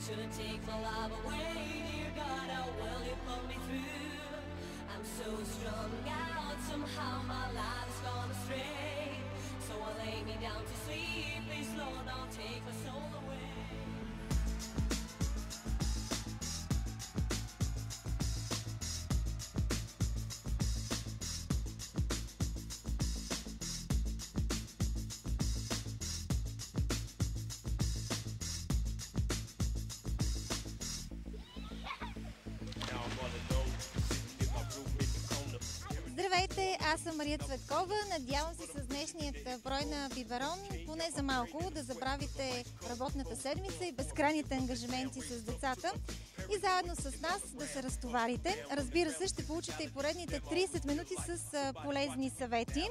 Shouldn't take my life away, dear God, how will you pull me through? I'm so strung out, somehow my life's gone astray. So I lay me down to sleep, please Lord, don't take my soul away. Здравейте, аз съм Мария Цветкова. Надявам се с днешният брой на Биберон поне за малко да забравите работната седмица и безкрайните ангажименти с децата и заедно с нас да се разтоварите. Разбира се, ще получите и поредните 30 минути с полезни съвети.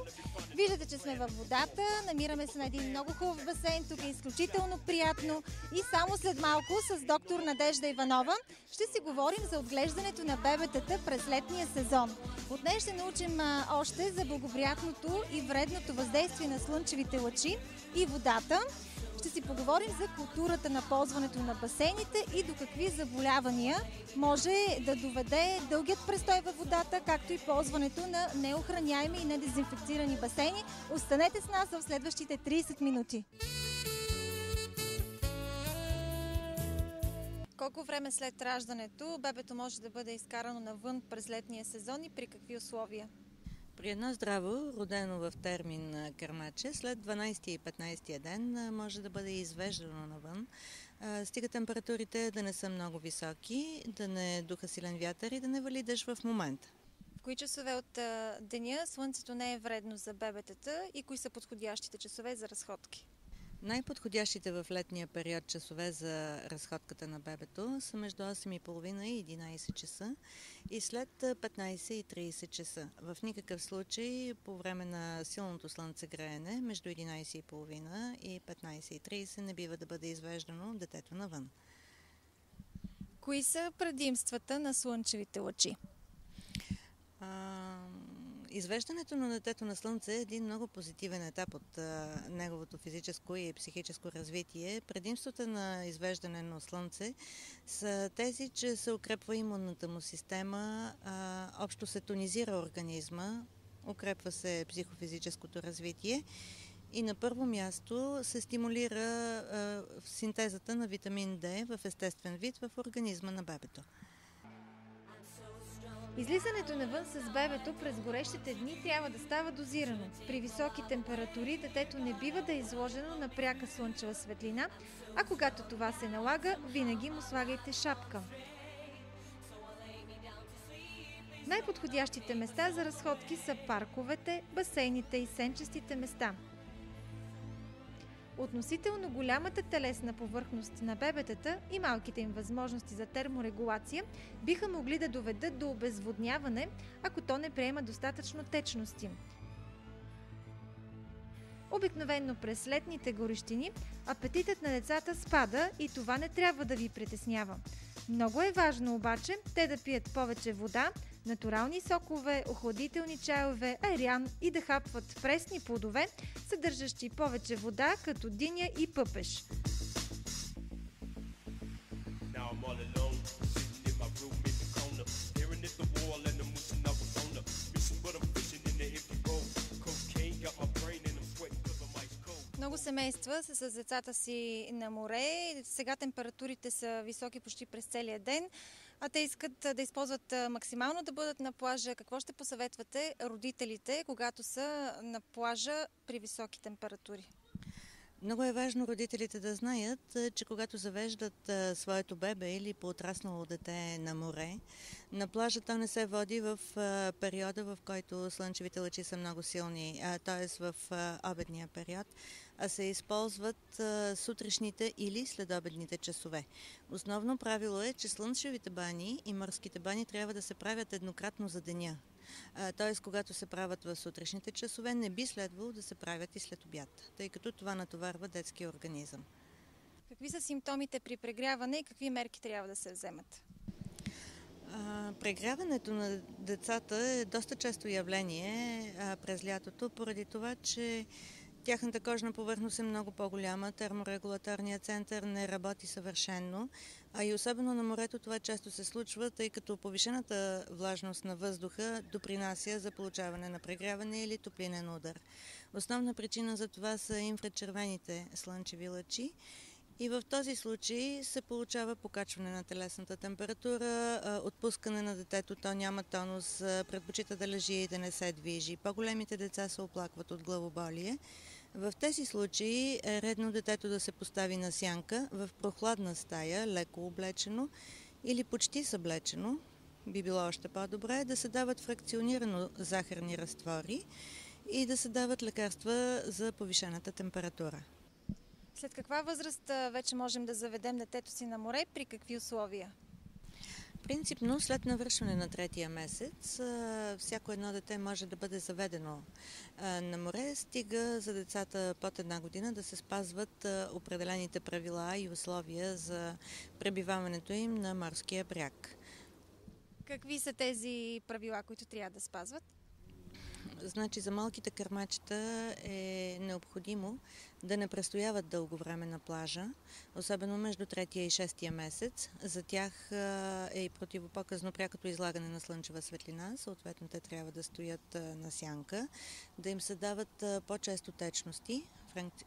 Виждате, че сме във водата, намираме се на един много хубав басейн, тук е изключително приятно и само след малко с доктор Надежда Иванова ще си говорим за отглеждането на бебетата през летния сезон. От нея ще научим още за благоприятното и вредното въздействие на слънчевите лъчи и водата. Ще си поговорим за културата на ползването на басейните и до какви заболявания може да доведе дългият престой във водата, както и ползването на неохраняеми и недезинфекцирани басейни. Останете с нас в следващите 30 минути. Колко време след раждането бебето може да бъде изкарано навън през летния сезон и при какви условия? При едно здраво, родено в термин кърмаче, след 12 и 15 ден може да бъде извеждано навън. Стига температурите да не са много високи, да не духа силен вятър и да не вали дъжд в момента. В кои часове от деня слънцето не е вредно за бебетата и кои са подходящите часове за разходки? Най-подходящите в летния период часове за разходката на бебето са между 8:30 и 11 часа и след 15 и 30 часа. В никакъв случай по време на силното слънцегреене между 11:30 и 15:30 не бива да бъде извеждано детето навън. Кои са предимствата на слънчевите лъчи? Извеждането на детето на слънце е един много позитивен етап от неговото физическо и психическо развитие. Предимствата на извеждане на слънце са тези, че се укрепва имунната му система, общо се тонизира организма, укрепва се психофизическото развитие и на първо място се стимулира синтезата на витамин D в естествен вид в организма на бебето. Излизането навън с бебето през горещите дни трябва да става дозирано. При високи температури детето не бива да е изложено на пряка слънчева светлина, а когато това се налага, винаги му слагайте шапка. Най-подходящите места за разходки са парковете, басейните и сенчестите места. Относително голямата телесна повърхност на бебетата и малките им възможности за терморегулация биха могли да доведат до обезводняване, ако то не приема достатъчно течности. Обикновено през летните горещини апетитът на децата спада и това не трябва да ви притеснява. Много е важно обаче те да пият повече вода, натурални сокове, охладителни чайове, айран и да хапват пресни плодове, съдържащи повече вода, като диня и пъпеш. Много семейства са с децата си на море. Сега температурите са високи почти през целия ден, а те искат да използват максимално да бъдат на плажа. Какво ще посъветвате родителите, когато са на плажа при високи температури? Много е важно родителите да знаят, че когато завеждат своето бебе или поотраснало дете на море, на плажа то не се води в периода, в който слънчевите лъчи са много силни, т.е. в обедния период, а се използват сутрешните или следобедните часове. Основно правило е, че слънчевите бани и морските бани трябва да се правят еднократно за деня. Т.е. когато се правят в сутрешните часове, не би следвало да се правят и след обяд, тъй като това натоварва детския организъм. Какви са симптомите при прегряване и какви мерки трябва да се вземат? Прегряването на децата е доста често явление през лятото, поради това, че Тяхната кожна повърхност е много по-голяма, терморегулаторният център не работи съвършенно, а и особено на морето това често се случва, тъй като повишената влажност на въздуха допринася за получаване на прегряване или топлинен удар. Основна причина за това са инфрачервените слънчеви лъчи и в този случай се получава покачване на телесната температура, отпускане на детето, то няма тонус, предпочита да лежи и да не се движи. По-големите деца се оплакват от главоболие. В тези случаи е редно детето да се постави на сянка в прохладна стая, леко облечено или почти съблечено. Би било още по-добре да се дават фракционирано захарни разтвори и да се дават лекарства за повишената температура. След каква възраст вече можем да заведем детето си на море, при какви условия? Принципно, след навършване на третия месец, всяко едно дете може да бъде заведено на море, стига за децата под 1 година да се спазват определените правила и условия за пребиваването им на морския бряг. Какви са тези правила, които трябва да спазват? Значи за малките кърмачета е необходимо да не престояват дълго време на плажа, особено между 3-я и 6-я месец. За тях е и противопоказно прякото излагане на слънчева светлина, съответно те трябва да стоят на сянка, да им се дават по-често течности,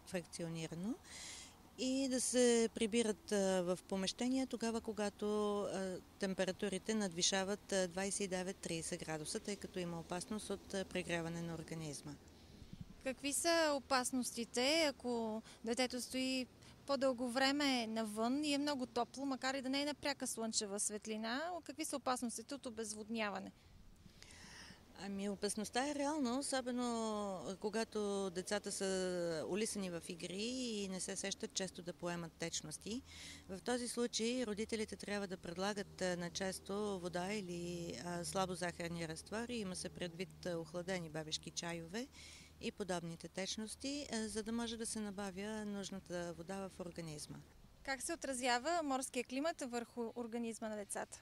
фракционирано, и да се прибират в помещение тогава, когато температурите надвишават 29-30 градуса, тъй като има опасност от прегряване на организма. Какви са опасностите, ако детето стои по-дълго време навън и е много топло, макар и да не е на пряка слънчева светлина? Какви са опасностите от обезводняване? Опасността е реална, особено когато децата са улисани в игри и не се сещат често да поемат течности. В този случай родителите трябва да предлагат на често вода или слабо захарни разтвори, има се предвид охладени бебешки чайове и подобните течности, за да може да се набавя нужната вода в организма. Как се отразява морския климат върху организма на децата?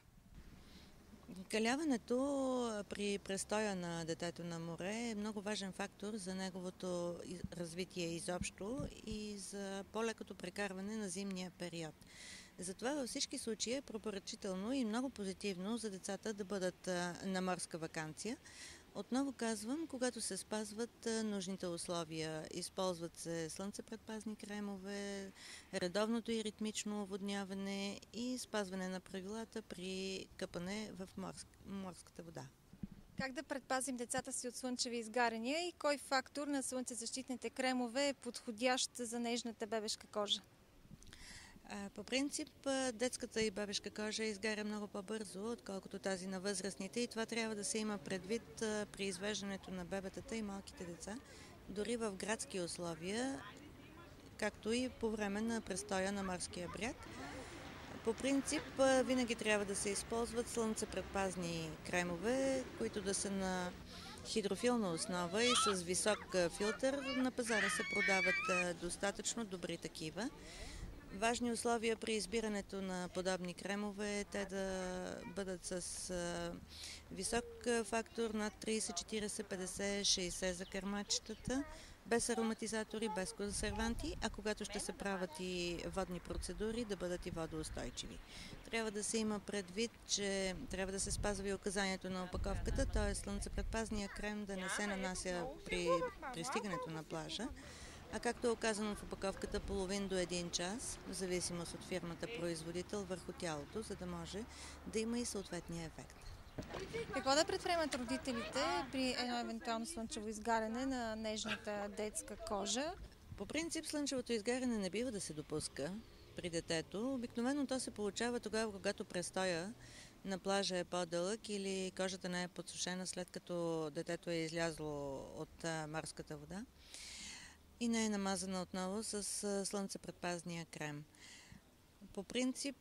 Каляването при престоя на детето на море е много важен фактор за неговото развитие изобщо и за по-лекото прекарване на зимния период. Затова във всички случаи е препоръчително и много позитивно за децата да бъдат на морска ваканция. Отново казвам, когато се спазват нужните условия, използват се слънцепредпазни кремове, редовното и ритмично оводняване и спазване на правилата при къпане в морската вода. Как да предпазим децата си от слънчеви изгаряния и кой фактор на слънцезащитните кремове е подходящ за нежната бебешка кожа? По принцип, детската и бебешка кожа изгаря много по-бързо, отколкото тази на възрастните, и това трябва да се има предвид при извеждането на бебетата и малките деца, дори в градски условия, както и по време на престоя на морския бряг. По принцип, винаги трябва да се използват слънцепредпазни кремове, които да са на хидрофилна основа и с висок филтър. На пазара се продават достатъчно добри такива. Важни условия при избирането на подобни кремове е те да бъдат с висок фактор над 30, 40, 50, 60 за кърмачетата, без ароматизатори, без консерванти, а когато ще се правят и водни процедури, да бъдат и водоустойчиви. Трябва да се има предвид, че трябва да се спазва и указанието на опаковката, т.е. слънцепредпазния крем да не се нанася при пристигането на плажа, а както е оказано в опаковката, половин до 1 час, в зависимост от фирмата-производител, върху тялото, за да може да има и съответния ефект. Какво да предприемат родителите при едно евентуално слънчево изгаряне на нежната детска кожа? По принцип, слънчевото изгаряне не бива да се допуска при детето. Обикновено то се получава тогава, когато престоя на плажа е по-дълъг или кожата не е подсушена след като детето е излязло от морската вода и не е намазана отново с слънцепредпазния крем. По принцип,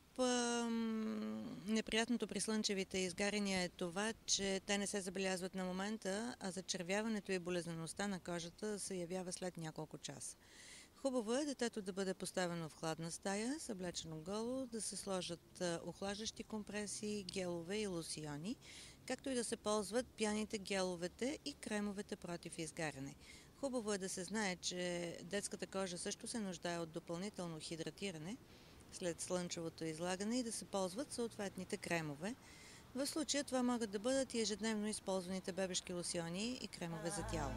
неприятното при слънчевите изгаряния е това, че те не се забелязват на момента, а зачервяването и болезнеността на кожата се явява след няколко часа. Хубаво е детето да бъде поставено в хладна стая, съблечено голо, да се сложат охлаждащи компреси, гелове и лосиони, както и да се ползват пяните, геловете и кремовете против изгаряне. Хубаво е да се знае, че детската кожа също се нуждае от допълнително хидратиране след слънчевото излагане и да се ползват съответните кремове. В случая това могат да бъдат и ежедневно използваните бебешки лосьони и кремове за тяло.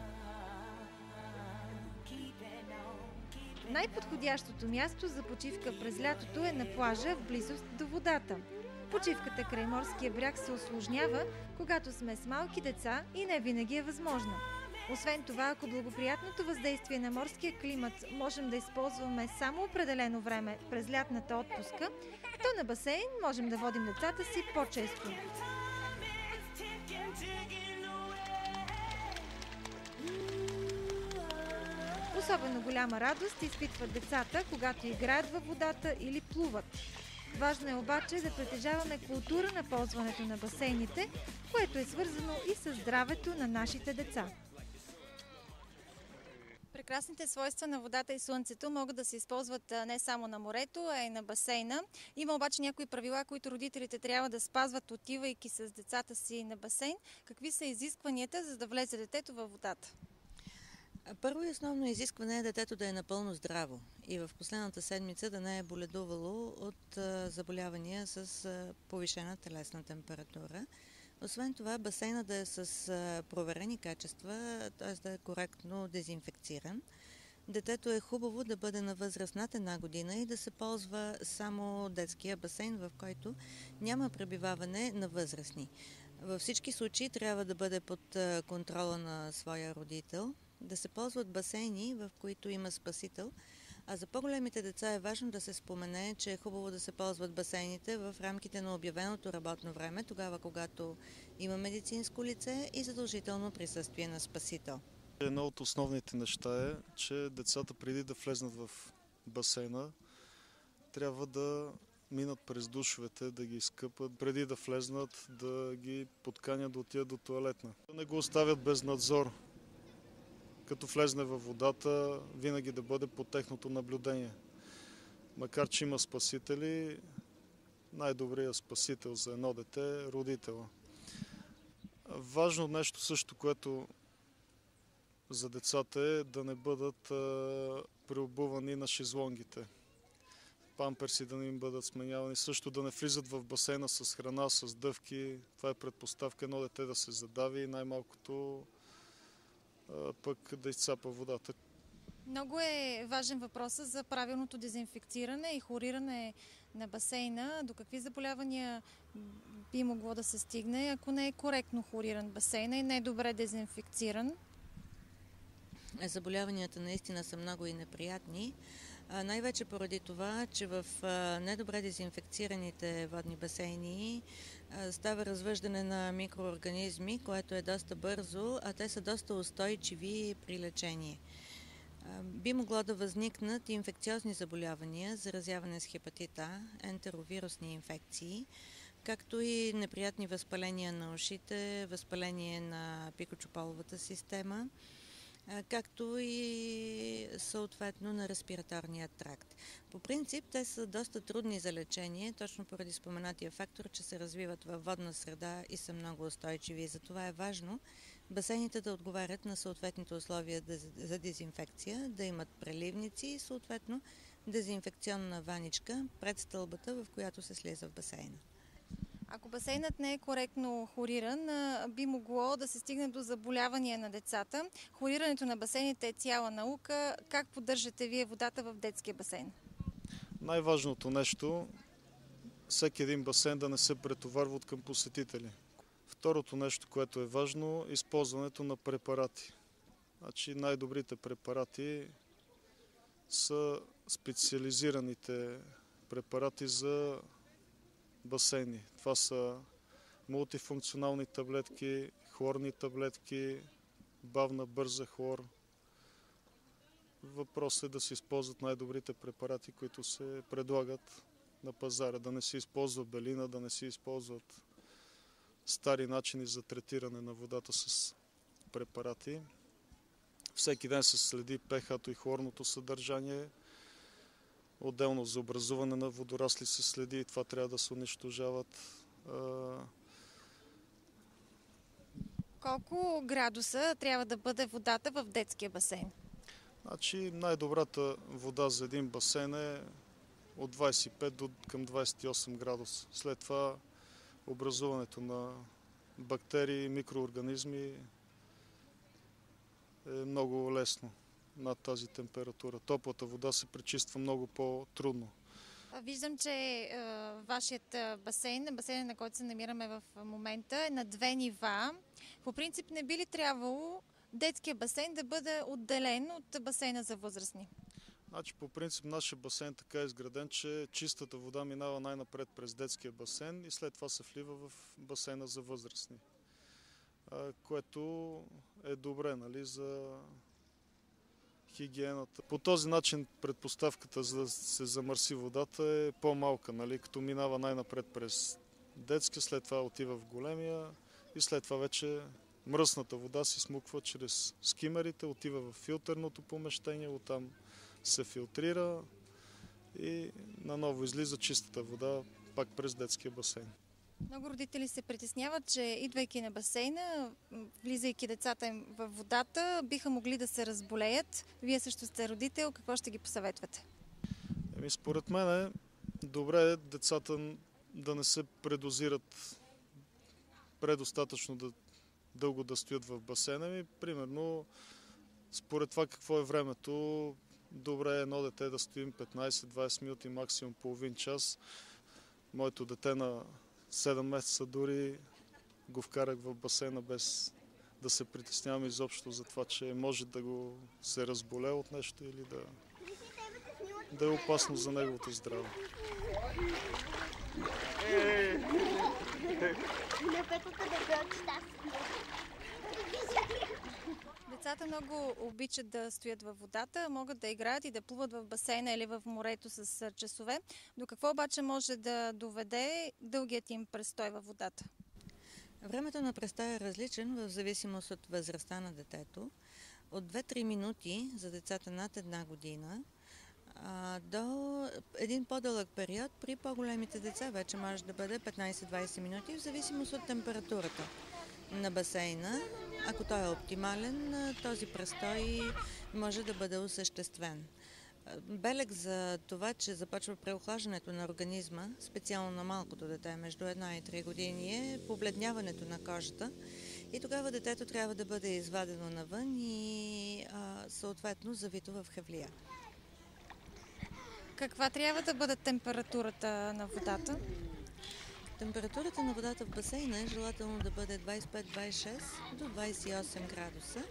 Най-подходящото място за почивка през лятото е на плажа в близост до водата. Почивката край морския бряг се усложнява, когато сме с малки деца и не винаги е възможна. Освен това, ако благоприятното въздействие на морския климат можем да използваме само определено време през лятната отпуска, то на басейн можем да водим децата си по-често. Особено голяма радост изпитват децата, когато играят във водата или плуват. Важно е обаче да притежаваме култура на ползването на басейните, което е свързано и с здравето на нашите деца. Прекрасните свойства на водата и слънцето могат да се използват не само на морето, а и на басейна. Има обаче някои правила, които родителите трябва да спазват, отивайки с децата си на басейн. Какви са изискванията, за да влезе детето във водата? Първо и основно изискване е детето да е напълно здраво и в последната седмица да не е боледувало от заболявания с повишена телесна температура. Освен това, басейнът да е с проверени качества, т.е. да е коректно дезинфекциран. Детето е хубаво да бъде на възраст над 1 година и да се ползва само детския басейн, в който няма пребиваване на възрастни. Във всички случаи трябва да бъде под контрола на своя родител, да се ползват басейни, в които има спасител, а за по-големите деца е важно да се спомене, че е хубаво да се ползват басейните в рамките на обявеното работно време, тогава когато има медицинско лице и задължително присъствие на спасител. Едно от основните неща е, че децата преди да влезнат в басейна трябва да минат през душовете, да ги изкъпат, преди да влезнат да ги подканят да отидат до тоалетна. Да не го оставят без надзор. Като влезне във водата, винаги да бъде под техното наблюдение. Макар че има спасители, най-добрият спасител за едно дете е родителя. Важно нещо също, което за децата е да не бъдат преобувани на шезлонгите. Памперси да не им бъдат сменявани, също да не влизат в басейна с храна, с дъвки. Това е предпоставка едно дете да се задави и най-малкото пък да изцапа водата. Много е важен въпросът за правилното дезинфекциране и хлориране на басейна. До какви заболявания би могло да се стигне, ако не е коректно хлориран басейна и не е добре дезинфекциран? Заболяванията наистина са много и неприятни. Най-вече поради това, че в недобре дезинфекцираните водни басейни става развъждане на микроорганизми, което е доста бързо, а те са доста устойчиви при лечение. Би могло да възникнат инфекциозни заболявания, заразяване с хепатит А, ентеровирусни инфекции, както и неприятни възпаления на ушите, възпаление на пикочополовата система, както и съответно на респираторния тракт. По принцип те са доста трудни за лечение, точно поради споменатия фактор, че се развиват във водна среда и са много устойчиви. Затова е важно басейните да отговарят на съответните условия за дезинфекция, да имат преливници и съответно дезинфекционна ваничка пред стълбата, в която се слиза в басейна. Ако басейнът не е коректно хлориран, би могло да се стигне до заболявания на децата. Хлорирането на басейните е цяла наука. Как поддържате вие водата в детския басейн? Най-важното нещо, всеки един басейн да не се претоварва от към посетители. Второто нещо, което е важно, е използването на препарати. Значи най-добрите препарати са специализираните препарати за басейни. Това са мултифункционални таблетки, хлорни таблетки, бавна, бърза хлор. Въпросът е да се използват най-добрите препарати, които се предлагат на пазара. Да не се използва белина, да не се използват стари начини за третиране на водата с препарати. Всеки ден се следи pH-то и хлорното съдържание. Отделно за образуване на водорасли се следи и това трябва да се унищожават. Колко градуса трябва да бъде водата в детския басейн? Значи най-добрата вода за един басейн е от 25 до към 28 градуса. След това образуването на бактерии, микроорганизми е много лесно над тази температура. Топлата вода се пречиства много по-трудно. Виждам, че вашият басейн, басейнът, на който се намираме в момента, е на 2 нива. По принцип не би ли трябвало детския басейн да бъде отделен от басейна за възрастни? Значи, по принцип нашия басейн така е изграден, че чистата вода минава най-напред през детския басейн и след това се влива в басейна за възрастни. Което е добре, нали, за хигиената. По този начин предпоставката за да се замърси водата е по-малка, нали, като минава най-напред през детския, след това отива в големия и след това вече мръсната вода се смуква чрез скимерите, отива в филтърното помещение, оттам се филтрира и наново излиза чистата вода пак през детския басейн. Много родители се притесняват, че идвайки на басейна, влизайки децата им във водата, биха могли да се разболеят. Вие също сте родител, какво ще ги посъветвате? Според мен е добре децата да не се предозират предостатъчно дълго да стоят в басейна. Примерно, според това какво е времето, добре е едно дете да стоим 15-20 минути, максимум половин час. Моето дете на 7 месеца дори го вкарах в басейна без да се притеснявам изобщо за това, че може да го се разболее от нещо или да е опасно за неговото здраве. Децата много обичат да стоят във водата, могат да играят и да плуват в басейна или в морето с часове. До какво обаче може да доведе дългият им престой във водата? Времето на престоя е различен в зависимост от възрастта на детето. От 2-3 минути за децата над 1 година до един по-дълъг период при по-големите деца вече може да бъде 15-20 минути в зависимост от температурата на басейна. Ако той е оптимален, този престой може да бъде осъществен. Белег за това, че започва преохлаждането на организма, специално на малкото дете между 1 и 3 години, е побледняването на кожата и тогава детето трябва да бъде извадено навън и съответно завито в хевлия. Каква трябва да бъде температурата на водата? Температурата на водата в басейна е желателно да бъде 25-26 до 28 градуса,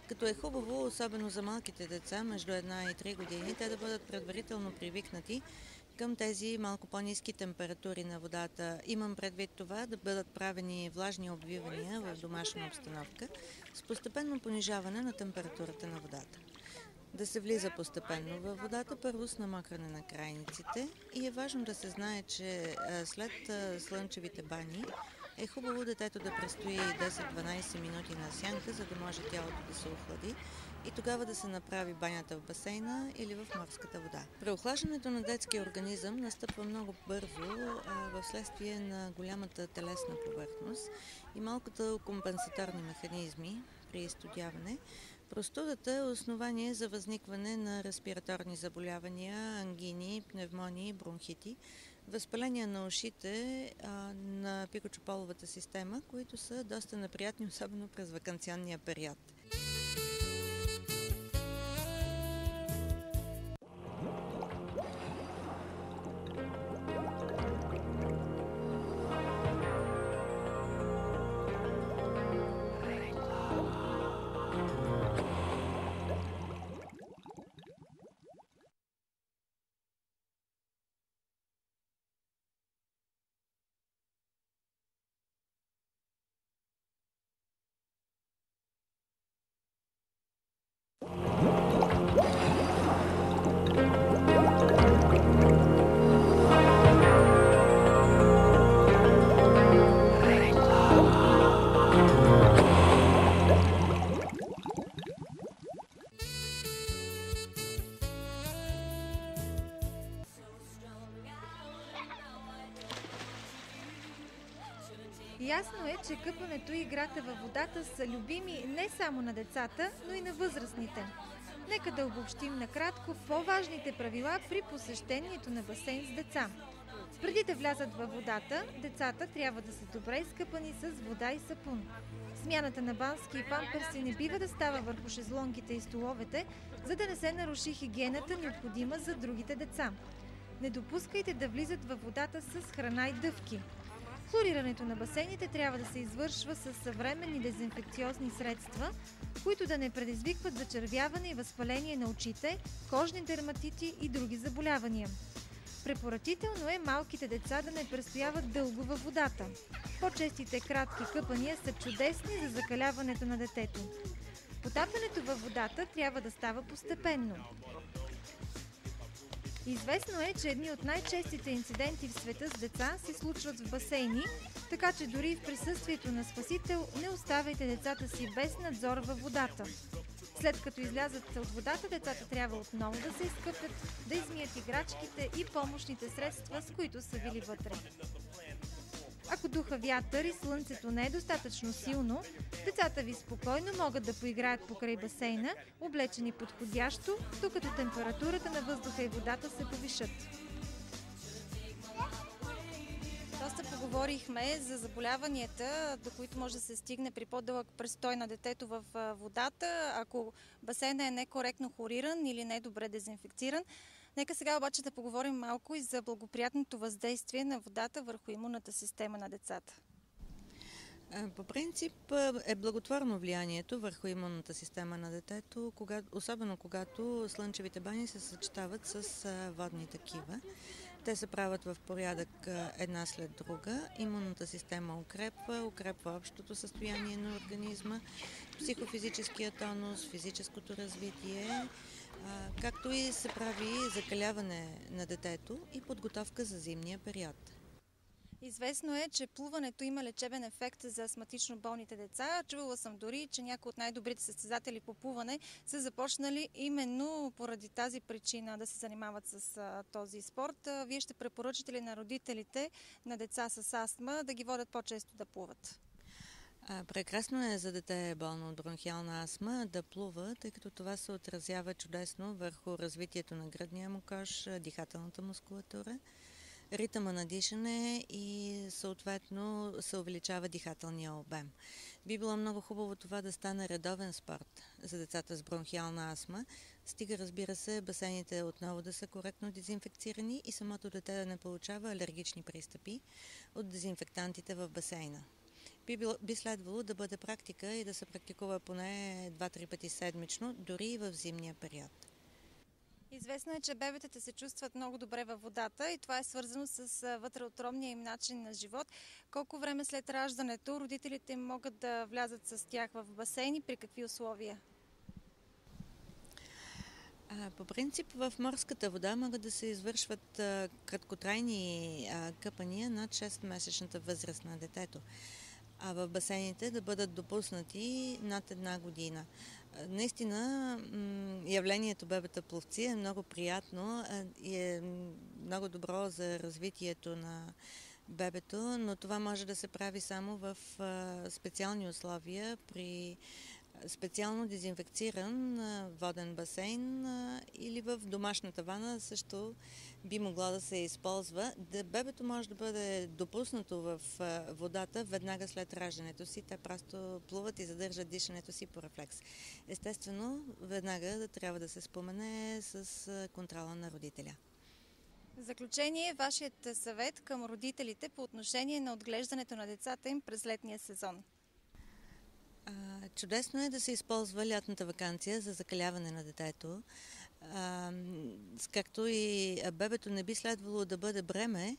като е хубаво, особено за малките деца между 1 и 3 години, те да бъдат предварително привикнати към тези малко по-ниски температури на водата. Имам предвид това да бъдат правени влажни обвивания в домашна обстановка с постепенно понижаване на температурата на водата. Да се влиза постепенно във водата, първо с намокране на крайниците и е важно да се знае, че след слънчевите бани е хубаво детето да престои 10-12 минути на сянка, за да може тялото да се охлади и тогава да се направи банята в басейна или в морската вода. Преохлаждането на детския организъм настъпва много бързо в следствие на голямата телесна повърхност и малкото компенсаторни механизми при изстудяване. Простудата е основание за възникване на респираторни заболявания, ангини, пневмонии, бронхити, възпаления на ушите, на пикочополовата система, които са доста неприятни, особено през ваканционния период. Ясно е, че къпането и играта във водата са любими не само на децата, но и на възрастните. Нека да обобщим накратко по-важните правила при посещението на басейн с деца. Преди да влязат във водата, децата трябва да са добре изкъпани с вода и сапун. Смяната на бански и памперси не бива да става върху шезлонгите и столовете, за да не се наруши хигиената, необходима за другите деца. Не допускайте да влизат във водата с храна и дъвки. Хлорирането на басейните трябва да се извършва с съвременни дезинфекциозни средства, които да не предизвикват зачервяване и възпаление на очите, кожни дерматити и други заболявания. Препоръчително е малките деца да не престояват дълго във водата. По-честите кратки къпания са чудесни за закаляването на детето. Потапянето във водата трябва да става постепенно. Известно е, че едни от най-честите инциденти в света с деца се случват в басейни, така че дори в присъствието на спасител не оставяйте децата си без надзор във водата. След като излязат от водата, децата трябва отново да се изкъпят, да измият играчките и помощните средства, с които са били вътре. Ако духа вятър и слънцето не е достатъчно силно, децата ви спокойно могат да поиграят покрай басейна, облечени подходящо, докато температурата на въздуха и водата се повишат. Доста поговорихме за заболяванията, до които може да се стигне при по-дълъг престой на детето в водата, ако басейнът е некоректно хлориран или не добре дезинфекциран. Нека сега обаче да поговорим малко и за благоприятното въздействие на водата върху имунната система на децата. По принцип е благотворно влиянието върху имунната система на детето, особено когато слънчевите бани се съчетават с водни такива. Те се правят в порядък една след друга. Имунната система укрепва общото състояние на организма, психофизическия тонус, физическото развитие, както и се прави закаляване на детето и подготовка за зимния период. Известно е, че плуването има лечебен ефект за астматично болните деца. Чувала съм дори, че някои от най-добрите състезатели по плуване са започнали именно поради тази причина да се занимават с този спорт. Вие ще препоръчате ли на родителите на деца с астма да ги водят по-често да плуват? Прекрасно е за дете болно от бронхиална астма да плува, тъй като това се отразява чудесно върху развитието на гръдния му кош, дихателната мускулатура, ритъма на дишане и съответно се увеличава дихателния обем. Би било много хубаво това да стане редовен спорт за децата с бронхиална астма, стига, разбира се, басейните отново да са коректно дезинфекцирани и самото дете да не получава алергични пристъпи от дезинфектантите в басейна. Би следвало да бъде практика и да се практикува поне 2-3 пъти седмично, дори и в зимния период. Известно е, че бебетата се чувстват много добре във водата и това е свързано с вътреутробния им начин на живот. Колко време след раждането родителите им могат да влязат с тях в басейн и при какви условия? По принцип в морската вода могат да се извършват краткотрайни къпания над 6-месечната възраст на детето, а в басейните да бъдат допуснати над 1 година. Наистина явлението бебета пловци е много приятно и е много добро за развитието на бебето, но това може да се прави само в специални условия при специално дезинфекциран воден басейн или в домашната вана също би могло да се използва. Бебето може да бъде допуснато в водата веднага след раждането си. Те просто плуват и задържат дишането си по рефлекс. Естествено, веднага да трябва да се спомене с контрола на родителя. В заключение, вашият съвет към родителите по отношение на отглеждането на децата им през летния сезон? Чудесно е да се използва лятната ваканция за закаляване на детето. Както и бебето не би следвало да бъде бреме,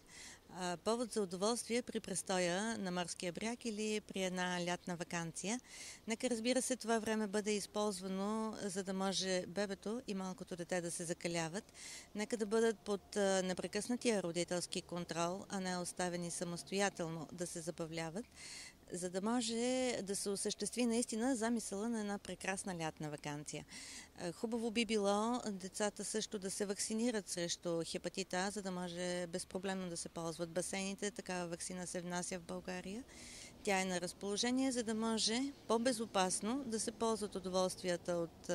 повод за удоволствие при престоя на морския бряг или при една лятна ваканция. Нека, разбира се, това време бъде използвано, за да може бебето и малкото дете да се закаляват. Нека да бъдат под непрекъснатия родителски контрол, а не оставени самостоятелно да се забавляват, за да може да се осъществи наистина замисъла на една прекрасна лятна ваканция. Хубаво би било децата също да се вакцинират срещу хепатит А, за да може безпроблемно да се ползват басейните. Такава вакцина се внася в България Тя е на разположение, за да може по-безопасно да се ползват удоволствията от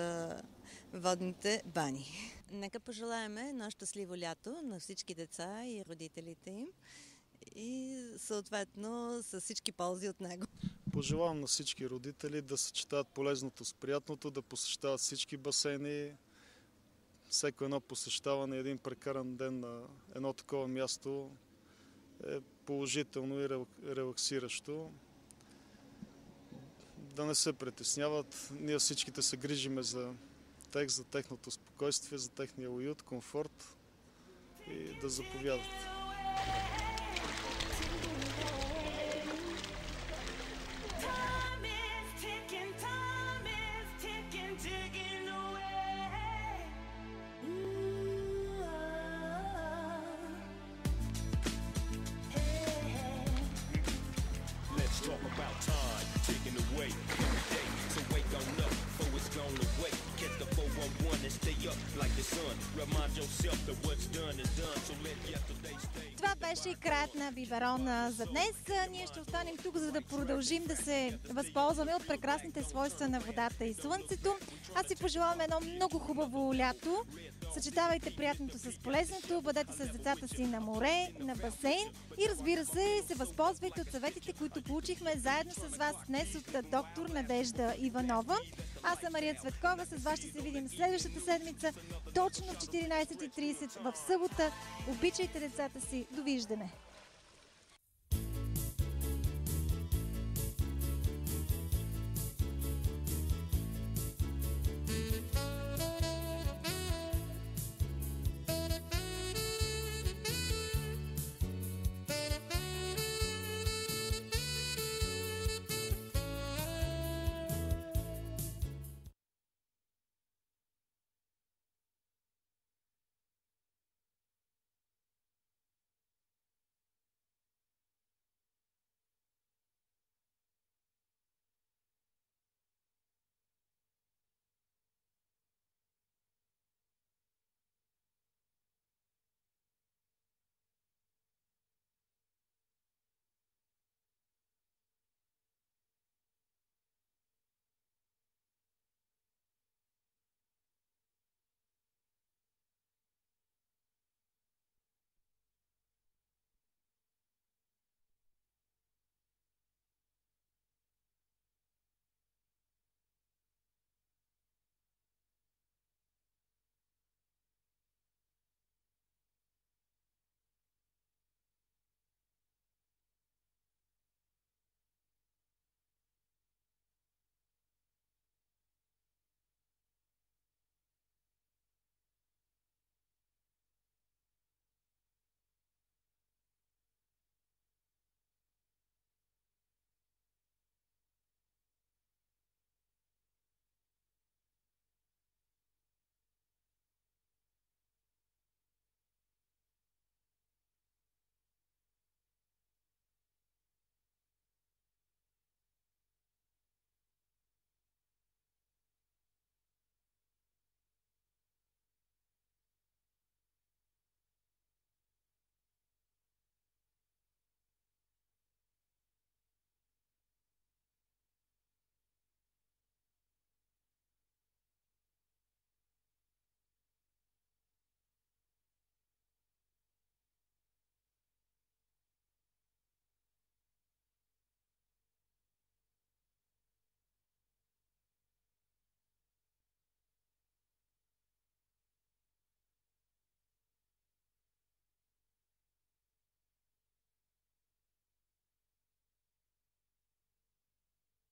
водните бани. Нека пожелаем едно щастливо лято на всички деца и родителите им и съответно с всички ползи от него. Пожелавам на всички родители да съчетават полезното с приятното, да посещават всички басейни. Всеко едно посещаване, един прекаран ден на едно такова място е положително и релаксиращо. Да не се притесняват. Ние всичките се грижиме за тях, за техното спокойствие, за техния уют, комфорт и да заповядат. Talk about time ticking away every day. So wake on up, for it's gone away. Catch the 411 and stay up like the sun. Remind yourself that what's done is done. So let yesterday stay. Това беше и краят на Биберон за днес. Ние ще останем тук, за да продължим да се възползваме от прекрасните свойства на водата и слънцето. Аз си пожелавам едно много хубаво лято. Съчетавайте приятното с полезното, бъдете с децата си на море, на басейн и разбира се възползвайте от съветите, които получихме заедно с вас днес от доктор Надежда Иванова. Аз съм Мария Цветкова, с вас ще се видим следващата седмица, точно в 14:30 в събота. Обичайте децата си. Довиждане!